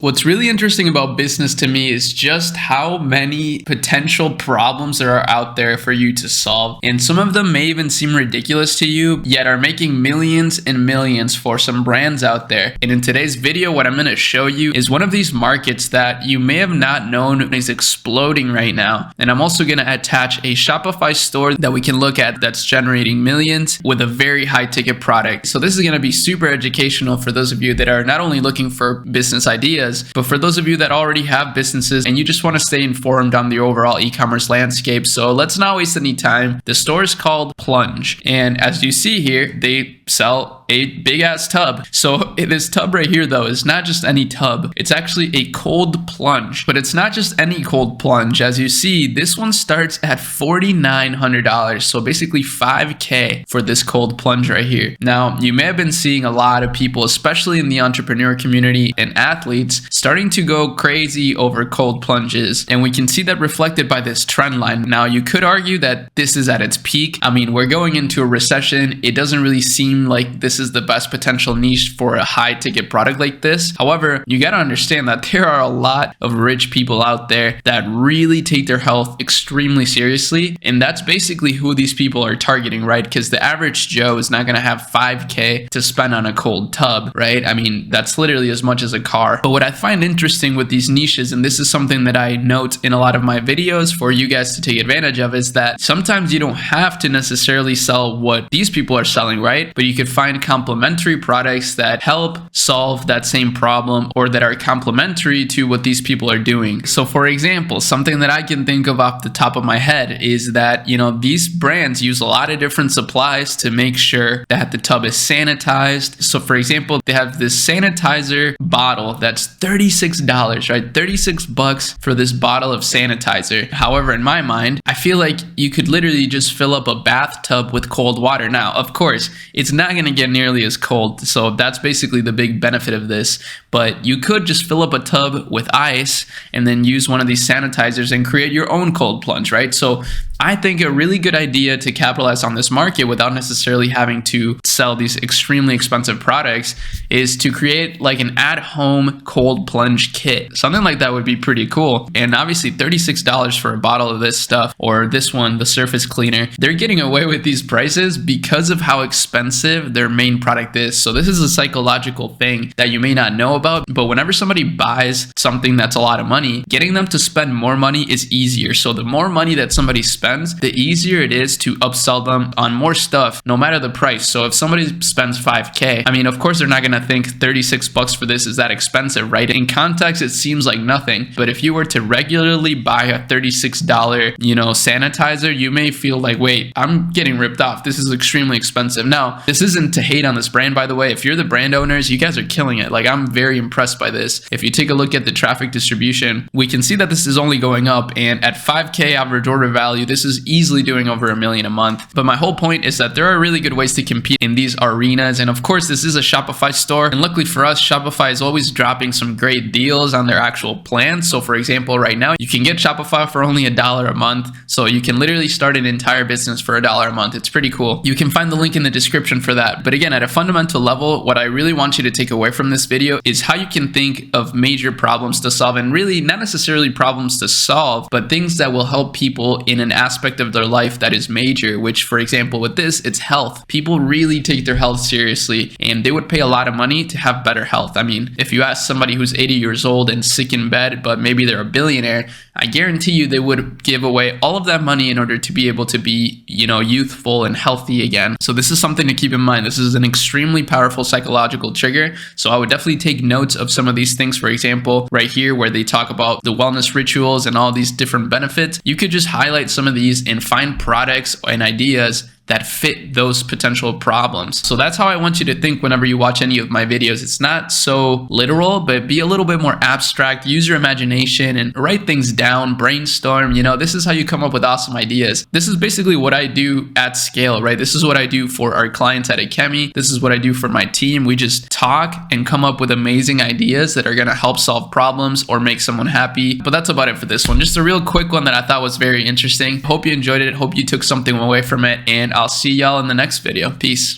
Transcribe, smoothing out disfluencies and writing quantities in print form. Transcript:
What's really interesting about business to me is just how many potential problems there are out there for you to solve. And some of them may even seem ridiculous to you, yet are making millions and millions for some brands out there. And in today's video, what I'm going to show you is one of these markets that you may have not known is exploding right now. And I'm also going to attach a Shopify store that we can look at that's generating millions with a very high ticket product. So this is going to be super educational for those of you that are not only looking for business ideas, but for those of you that already have businesses and you just want to stay informed on the overall e-commerce landscape. So let's not waste any time. The store is called Plunge. And as you see here, they sell a big ass tub. So this tub right here though is not just any tub. It's actually a cold plunge, but it's not just any cold plunge. As you see, this one starts at $4,900. So basically $5K for this cold plunge right here. Now, you may have been seeing a lot of people, especially in the entrepreneur community and athletes, starting to go crazy over cold plunges. And we can see that reflected by this trend line. Now, you could argue that this is at its peak. I mean, we're going into a recession. It doesn't really seem like this is the best potential niche for a high ticket product like this. However, you got to understand that there are a lot of rich people out there that really take their health extremely seriously. And that's basically who these people are targeting, right? Because the average Joe is not going to have $5K to spend on a cold tub, right? I mean, that's literally as much as a car. But what I find interesting with these niches, and this is something that I note in a lot of my videos for you guys to take advantage of, is that sometimes you don't have to necessarily sell what these people are selling, right? But you could find complementary products that help solve that same problem or that are complementary to what these people are doing. So for example, something that I can think of off the top of my head is that, these brands use a lot of different supplies to make sure that the tub is sanitized. So for example, they have this sanitizer bottle that's $36, right? $36 for this bottle of sanitizer. However, in my mind, I feel like you could literally just fill up a bathtub with cold water. Now, of course, it's not going to get nearly as cold. So that's basically the big benefit of this. But you could just fill up a tub with ice and then use one of these sanitizers and create your own cold plunge, right? So I think a really good idea to capitalize on this market without necessarily having to sell these extremely expensive products is to create like an at-home cold plunge kit. Something like that would be pretty cool. And obviously $36 for a bottle of this stuff, or this one, the surface cleaner, they're getting away with these prices because of how expensive their main product is. So this is a psychological thing that you may not know about, but whenever somebody buys something that's a lot of money, getting them to spend more money is easier. So the more money that somebody spends, the easier it is to upsell them on more stuff, no matter the price. So if somebody spends $5K, I mean, of course, they're not going to think $36 for this is that expensive, right? In context, it seems like nothing. But if you were to regularly buy a $36, sanitizer, you may feel like, wait, I'm getting ripped off. This is extremely expensive. Now, this isn't to hate on this brand, by the way. If you're the brand owners, you guys are killing it. Like, I'm very impressed by this. If you take a look at the traffic distribution, we can see that this is only going up. And at $5K average order value, this is easily doing over $1 million a month. But my whole point is that there are really good ways to compete in these arenas. And of course, this is a Shopify store. And luckily for us, Shopify is always dropping some great deals on their actual plans. So for example, right now, you can get Shopify for only $1 a month. So you can literally start an entire business for $1 a month. It's pretty cool. You can find the link in the description for that. But again, at a fundamental level, what I really want you to take away from this video is how you can think of major problems to solve, and really not necessarily problems to solve, but things that will help people in an aspect of their life that is major, which for example, with this, it's health. People really take their health seriously and they would pay a lot of money to have better health. I mean, if you ask somebody who's 80 years old and sick in bed, but maybe they're a billionaire, I guarantee you they would give away all of that money in order to be able to be, youthful and healthy again. So this is something to keep in mind. This is an extremely powerful psychological trigger. So I would definitely take notes of some of these things. For example, right here where they talk about the wellness rituals and all these different benefits, you could just highlight some of these and find products and ideas that fit those potential problems. So that's how I want you to think whenever you watch any of my videos. It's not so literal, but be a little bit more abstract. Use your imagination and write things down, brainstorm. This is how you come up with awesome ideas. This is basically what I do at scale, right? This is what I do for our clients at Akemi. This is what I do for my team. We just talk and come up with amazing ideas that are gonna help solve problems or make someone happy. But that's about it for this one. Just a real quick one that I thought was very interesting. Hope you enjoyed it. Hope you took something away from it, and I'll see y'all in the next video. Peace.